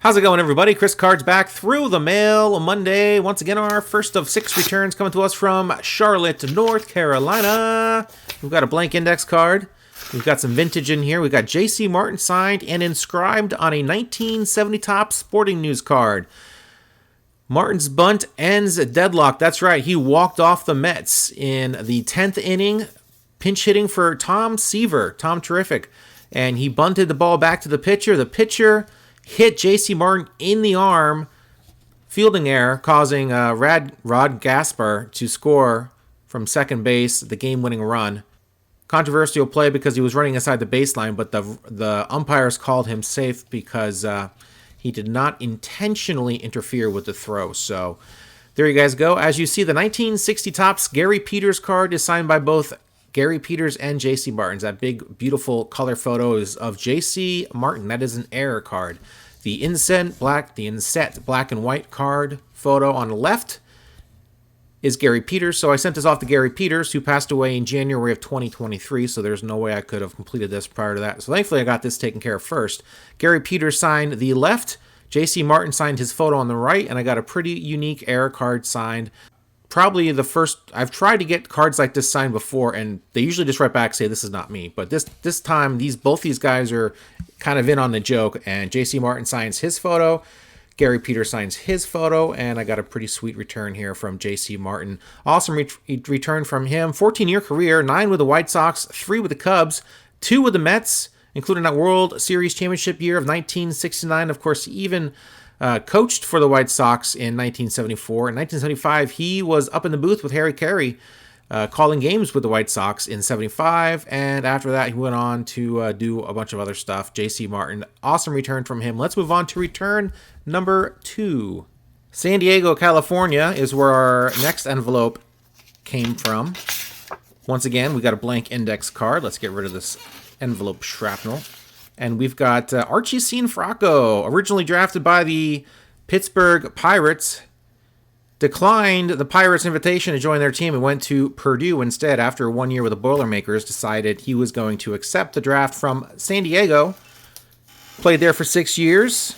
How's it going, everybody? Chris Cards back through the mail Monday. Once again, our first of 6 returns coming to us from Charlotte, North Carolina. We've got a blank index card. We've got some vintage in here. We've got J.C. Martin signed and inscribed on a 1970 Topps Sporting News card. Martin's bunt ends deadlock. That's right. He walked off the Mets in the 10th inning, pinch hitting for Tom Seaver. Tom Terrific. And he bunted the ball back to the pitcher. The pitcher hit J.C. Martin in the arm, fielding error, causing Rod Gaspar to score from second base, the game-winning run. Controversial play because he was running inside the baseline, but the umpires called him safe because he did not intentionally interfere with the throw. So there you guys go. As you see, the 1960 Topps Gary Peters card is signed by both Gary Peters and J.C. Martin. That big, beautiful color photo is of J.C. Martin. That is an error card. The inset black and white card photo on the left is Gary Peters. So I sent this off to Gary Peters, who passed away in January of 2023. So there's no way I could have completed this prior to that. So thankfully I got this taken care of first. Gary Peters signed the left. J.C. Martin signed his photo on the right. And I got a pretty unique error card signed. Probably the first. I've tried to get cards like this signed before, and they usually just write back, say this is not me. But this time, both these guys are kind of in on the joke. And J.C. Martin signs his photo, Gary Peters signs his photo, and I got a pretty sweet return here from J.C. Martin. Awesome return from him. 14-year career, 9 with the White Sox, 3 with the Cubs, 2 with the Mets, including that World Series championship year of 1969. Of course, he even coached for the White Sox in 1974. In 1975, he was up in the booth with Harry Carey, calling games with the White Sox in 75. And after that, he went on to do a bunch of other stuff. J.C. Martin, awesome return from him. Let's move on to return number 2. San Diego, California is where our next envelope came from. Once again, we got a blank index card. Let's get rid of this envelope shrapnel. And we've got Archie Scruggs, originally drafted by the Pittsburgh Pirates, declined the Pirates' invitation to join their team and went to Purdue instead. After 1 year with the Boilermakers, decided he was going to accept the draft from San Diego. Played there for 6 years.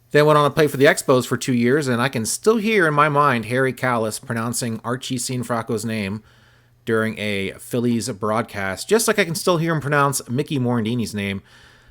Then went on to play for the Expos for 2 years. And I can still hear in my mind Harry Callis pronouncing Archie Scruggs' name during a Phillies broadcast, just like I can still hear him pronounce Mickey Morandini's name.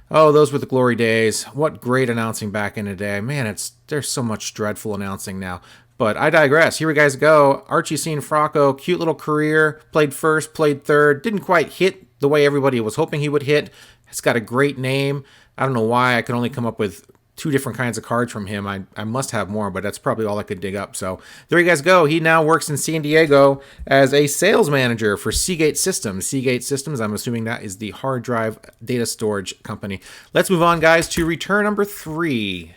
Oh, those were the glory days. What great announcing back in the day. Man, there's so much dreadful announcing now. But I digress. Here we guys go. Archie Scruggs, cute little career. Played first, played third. Didn't quite hit the way everybody was hoping he would hit. It's got a great name. I don't know why I could only come up with 2 different kinds of cards from him. I must have more, but that's probably all I could dig up. So there you guys go. He now works in San Diego as a sales manager for Seagate Systems. Seagate Systems, I'm assuming that is the hard drive data storage company. Let's move on, guys, to return number 3.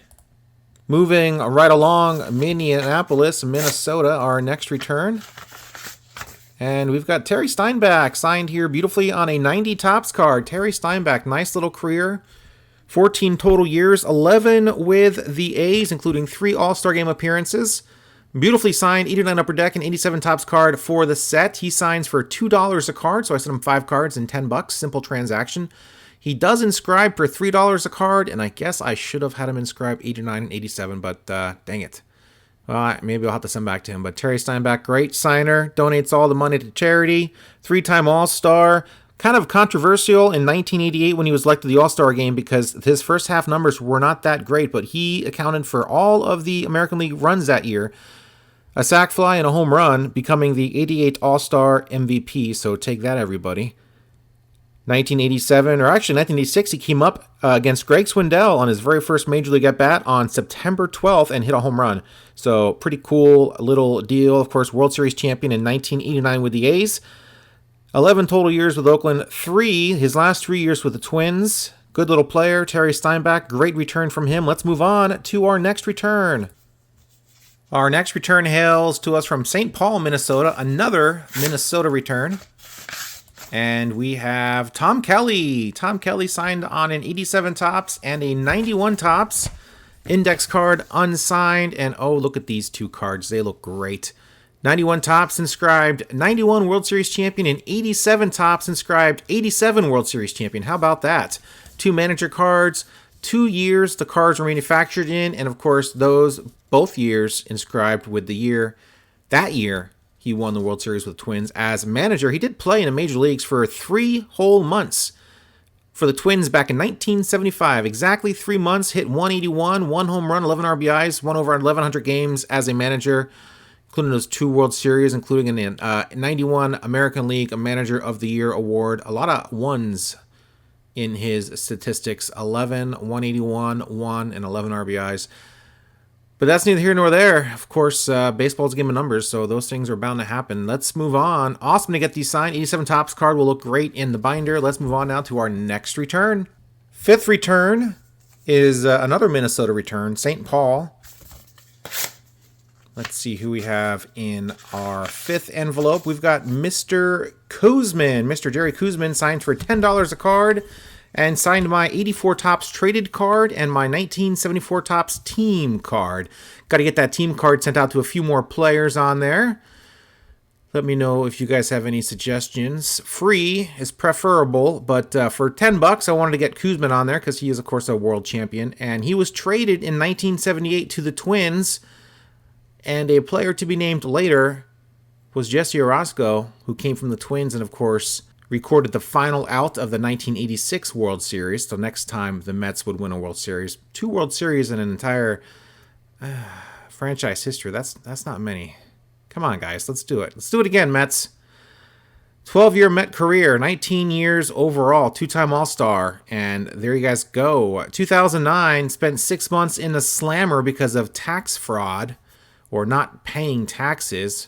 Moving right along, Minneapolis, Minnesota, our next return. And we've got Terry Steinbach signed here beautifully on a 90 Topps card. Terry Steinbach, nice little career. 14 total years, 11 with the A's, including 3 All-Star Game appearances. Beautifully signed, 89 Upper Deck and 87 Topps card for the set. He signs for $2 a card, so I sent him 5 cards and $10. Simple transaction. He does inscribe for $3 a card, and I guess I should have had him inscribe 89 and 87, but dang it. Well, maybe I'll have to send back to him. But Terry Steinbach, great signer, donates all the money to charity, 3-time All-Star. Kind of controversial in 1988 when he was elected to the All-Star game because his first half numbers were not that great, but he accounted for all of the American League runs that year. A sac fly and a home run, becoming the 88 All-Star MVP, so take that, everybody. 1987, or actually 1986, he came up against Greg Swindell on his very first Major League at-bat on September 12th and hit a home run. So pretty cool little deal. Of course, World Series champion in 1989 with the A's. 11 total years with Oakland, 3 his last 3 years with the Twins. Good little player, Terry Steinbach. Great return from him. Let's move on to our next return. Our next return hails to us from St. Paul, Minnesota. Another Minnesota return. And we have Tom Kelly. Tom Kelly signed on an 87 Topps and a 91 Topps. Index card unsigned. And oh, look at these 2 cards. They look great. 91 Topps inscribed 91 World Series champion and 87 Topps inscribed 87 World Series champion. How about that? 2 manager cards, 2 years the cards were manufactured in, and of course those both years inscribed with the year. That year he won the World Series with Twins as manager. He did play in the major leagues for 3 whole months for the Twins back in 1975. Exactly 3 months, hit 181, 1 home run, 11 RBIs, won over 1,100 games as a manager, including those 2 World Series, including an 91 American League Manager of the Year award. A lot of ones in his statistics: 11, 181, 1, and 11 RBIs. But that's neither here nor there. Of course, baseball's a game of numbers, so those things are bound to happen. Let's move on. Awesome to get these signed. 87 Topps card will look great in the binder. Let's move on now to our next return. 5th return is another Minnesota return, St. Paul. Let's see who we have in our 5th envelope. We've got Mr. Kosman. Mr. Jerry Kosman signed for $10 a card and signed my 84 Topps traded card and my 1974 Topps team card. Got to get that team card sent out to a few more players on there. Let me know if you guys have any suggestions. Free is preferable, but for $10, I wanted to get Kosman on there because he is, of course, a world champion. And he was traded in 1978 to the Twins. And a player to be named later was Jesse Orozco, who came from the Twins and, of course, recorded the final out of the 1986 World Series. So next time the Mets would win a World Series. 2 World Series in an entire franchise history. That's not many. Come on, guys. Let's do it. Let's do it again, Mets. 12-year Met career, 19 years overall, 2-time All-Star. And there you guys go. 2009, spent 6 months in the slammer because of tax fraud or not paying taxes.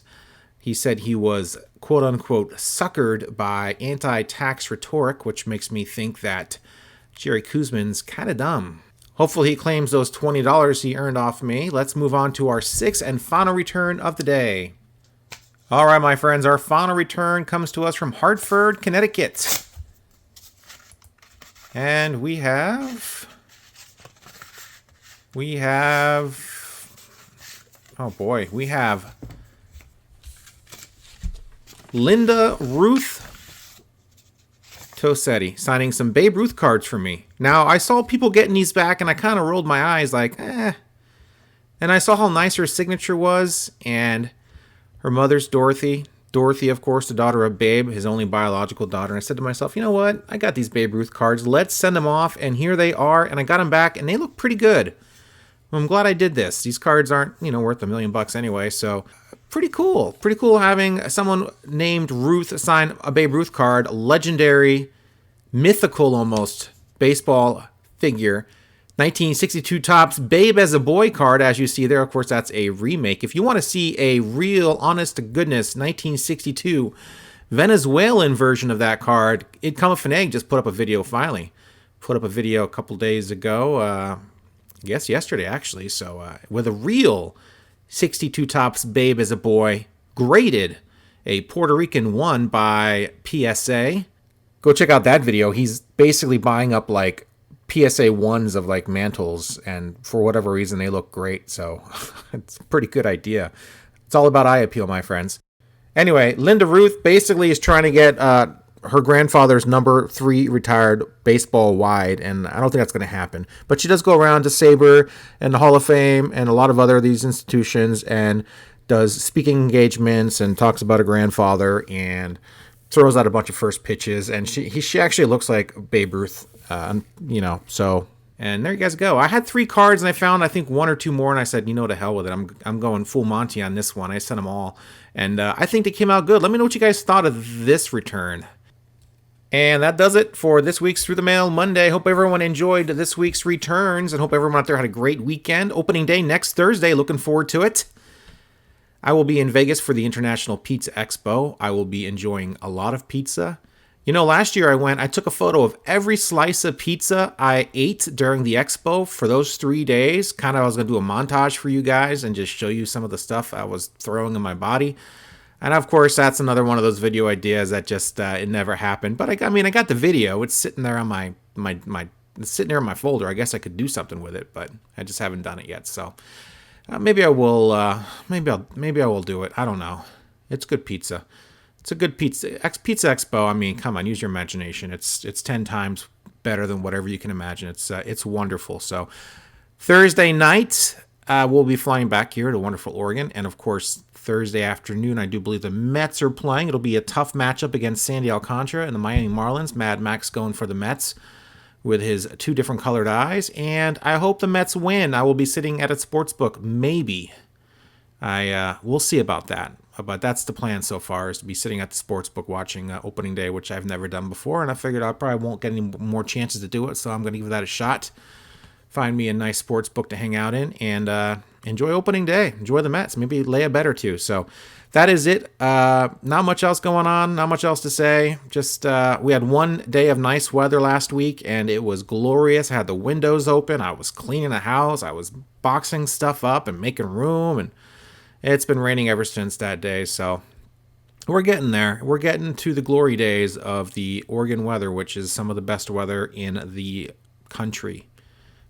He said he was, quote-unquote, suckered by anti-tax rhetoric, which makes me think that Jerry Kosman's kind of dumb. Hopefully he claims those $20 he earned off me. Let's move on to our 6th and final return of the day. All right, my friends, our final return comes to us from Hartford, Connecticut. And we have... Oh, boy. We have Linda Ruth Tosetti signing some Babe Ruth cards for me. Now, I saw people getting these back, and I kind of rolled my eyes like, eh. And I saw how nice her signature was, and her mother's Dorothy. Dorothy, of course, the daughter of Babe, his only biological daughter. And I said to myself, you know what? I got these Babe Ruth cards. Let's send them off, and here they are. And I got them back, and they look pretty good. I'm glad I did this. These cards aren't, worth $1 million anyway, so pretty cool. Pretty cool having someone named Ruth sign a Babe Ruth card, legendary, mythical almost baseball figure. 1962 Topps Babe as a Boy card, as you see there. Of course, that's a remake. If you want to see a real, honest-to-goodness 1962 Venezuelan version of that card, Come Up Egg just put up a video finally. Put up a video a couple days ago, yes, yesterday actually, so with a real 62 Topps Babe as a Boy, graded, a Puerto Rican one by PSA. Go check out that video. He's basically buying up like PSA 1s of like mantles, and for whatever reason they look great, so it's a pretty good idea. It's all about eye appeal, my friends. Anyway, Linda Ruth basically is trying to get her grandfather's number 3 retired baseball wide, and I don't think that's going to happen. But she does go around to SABR and the Hall of Fame and a lot of other these institutions and does speaking engagements and talks about her grandfather and throws out a bunch of first pitches. And she actually looks like Babe Ruth, so... And there you guys go. I had 3 cards, and I found, I think, 1 or 2 more, and I said, to hell with it. I'm going full Monty on this one. I sent them all, and I think they came out good. Let me know what you guys thought of this return. And that does it for this week's Through the Mail Monday. Hope everyone enjoyed this week's returns, and hope everyone out there had a great weekend. Opening day next Thursday. Looking forward to it. I will be in Vegas for the International Pizza Expo. I will be enjoying a lot of pizza. Last year I took a photo of every slice of pizza I ate during the expo for those 3 days. I was going to do a montage for you guys and just show you some of the stuff I was throwing in my body. And of course, that's another one of those video ideas that just, it never happened. But I got the video. It's sitting there on it's sitting there in my folder. I guess I could do something with it, but I just haven't done it yet. So maybe I will, maybe I will do it. I don't know. It's good pizza. It's a good pizza. Pizza Expo, come on, use your imagination. It's 10 times better than whatever you can imagine. It's wonderful. So Thursday night, we'll be flying back here to wonderful Oregon. And, of course, Thursday afternoon, I do believe the Mets are playing. It'll be a tough matchup against Sandy Alcantara and the Miami Marlins. Mad Max going for the Mets with his 2 different colored eyes. And I hope the Mets win. I will be sitting at a sports book, maybe. We'll see about that. But that's the plan so far, is to be sitting at the sports book watching opening day, which I've never done before. And I figured I probably won't get any more chances to do it, so I'm going to give that a shot. Find me a nice sports book to hang out in and enjoy opening day. Enjoy the Mets. Maybe lay a bet or two. So that is it. Not much else going on. Not much else to say. Just we had one day of nice weather last week, and it was glorious. I had the windows open. I was cleaning the house. I was boxing stuff up and making room. And it's been raining ever since that day. So we're getting there. We're getting to the glory days of the Oregon weather, which is some of the best weather in the country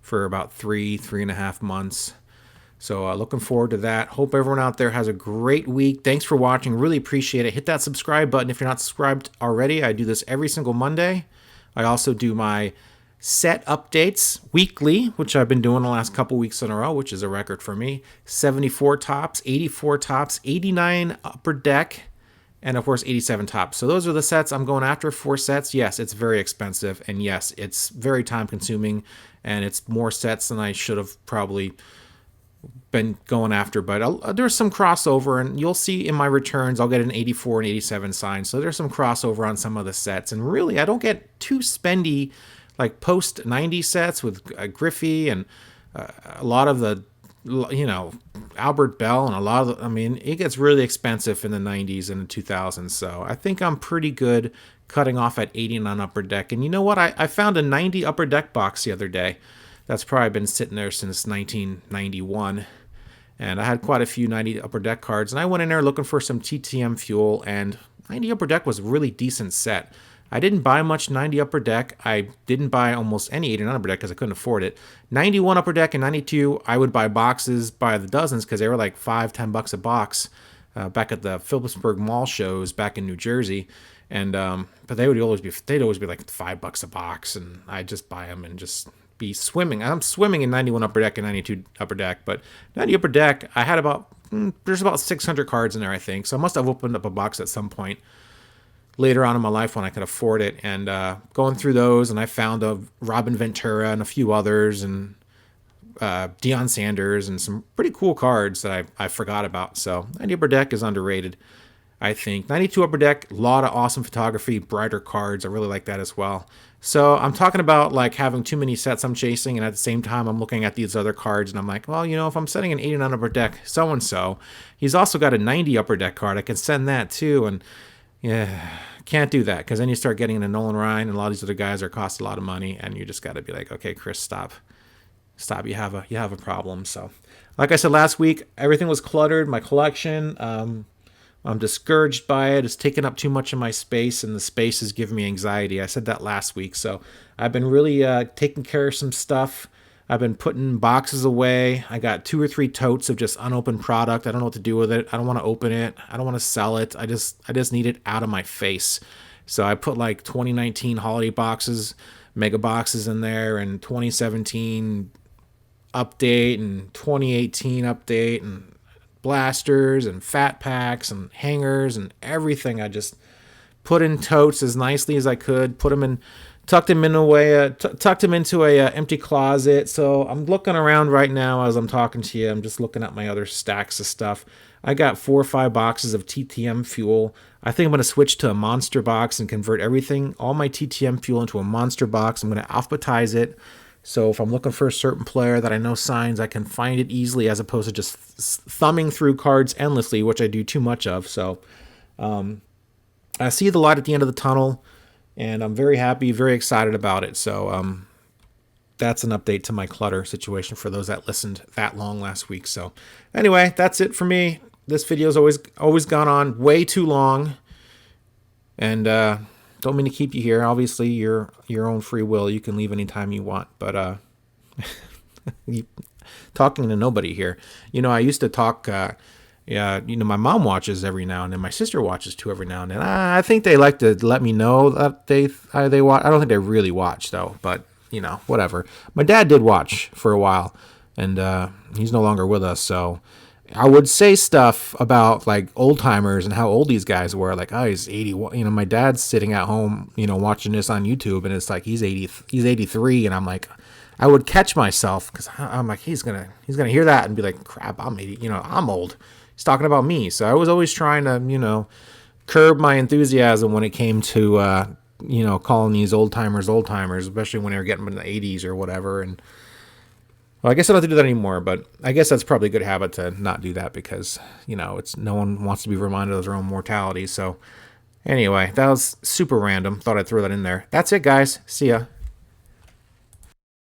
for about 3.5 months. So looking forward to that. Hope everyone out there has a great week. Thanks for watching. Really appreciate it. Hit that subscribe button if you're not subscribed already. I do this every single Monday. I also do my set updates weekly, which I've been doing the last couple weeks in a row, which is a record for me. 74 tops, 84 tops, 89 upper deck, and of course 87 tops. So those are the sets I'm going after. 4 sets. Yes, it's very expensive, and yes, it's very time consuming, and it's more sets than I should have probably been going after, but there's some crossover, and you'll see in my returns I'll get an 84 and 87 sign, so there's some crossover on some of the sets. And really, I don't get too spendy like post 90 sets with Griffey and a lot of the, Albert Bell, and a lot of it gets really expensive in the 90s and the 2000s. So I think I'm pretty good cutting off at 89 upper deck. And you know what? I found a 90 upper deck box the other day. That's probably been sitting there since 1991. And I had quite a few 90 upper deck cards. And I went in there looking for some TTM fuel. And 90 upper deck was a really decent set. I didn't buy much 90 upper deck. I didn't buy almost any 89 upper deck because I couldn't afford it. 91 upper deck and 92, I would buy boxes by the dozens because they were like $5-10 a box back at the Phillipsburg Mall shows back in New Jersey. And but they'd always be like $5 a box, and I'd just buy them and just be swimming. I'm swimming in 91 upper deck and 92 upper deck, but 90 upper deck, I had there's about 600 cards in there, I think. So I must have opened up a box at some point later on in my life when I could afford it, and going through those, and I found a Robin Ventura and a few others, and Deion Sanders, and some pretty cool cards that I forgot about. So 90 upper deck is underrated, I think. 92 upper deck, a lot of awesome photography, brighter cards. I really like that as well. So I'm talking about like having too many sets I'm chasing, and at the same time I'm looking at these other cards, and I'm like, well, if I'm setting an 89 upper deck so-and-so, he's also got a 90 upper deck card. I can send that too, and yeah, can't do that, because then you start getting into Nolan Ryan, and a lot of these other guys are cost a lot of money, and you just got to be like, okay, Chris, stop. You have a problem. So, like I said last week, everything was cluttered. My collection, I'm discouraged by it. It's taking up too much of my space, and the space is giving me anxiety. I said that last week. So I've been really taking care of some stuff. I've been putting boxes away. I got 2 or 3 totes of just unopened product. I don't know what to do with it. I don't want to open it. I don't want to sell it. I just need it out of my face. So I put like 2019 holiday boxes, mega boxes in there, and 2017 update, and 2018 update, and blasters, and fat packs, and hangers, and everything. I just put in totes as nicely as I could, tucked him into a empty closet. So I'm looking around right now as I'm talking to you. I'm just looking at my other stacks of stuff. I got 4 or 5 boxes of TTM fuel. I think I'm going to switch to a monster box and convert all my TTM fuel into a monster box. I'm going to alphabetize it. So if I'm looking for a certain player that I know signs, I can find it easily, as opposed to just thumbing through cards endlessly, which I do too much of. So I see the light at the end of the tunnel, and I'm very happy, very excited about it. So that's an update to my clutter situation for those that listened that long last week. So anyway, that's it for me. This video's always gone on way too long, and don't mean to keep you here. Obviously, your own free will. You can leave anytime you want, but talking to nobody here. I used to talk yeah, my mom watches every now and then. My sister watches too every now and then. I think they like to let me know that they watch. I don't think they really watch though, but whatever. My dad did watch for a while, and he's no longer with us, so I would say stuff about like old timers and how old these guys were. Like, oh, he's 81. My dad's sitting at home, watching this on YouTube, and it's like he's 83, and I'm like, I would catch myself because I'm like, he's gonna hear that and be like, crap, I'm 80. I'm old. He's talking about me. So I was always trying to, curb my enthusiasm when it came to, calling these old timers, especially when they were getting in the 80s or whatever. And well, I guess I don't have to do that anymore, but I guess that's probably a good habit to not do that because, it's no one wants to be reminded of their own mortality. So anyway, that was super random. Thought I'd throw that in there. That's it, guys. See ya.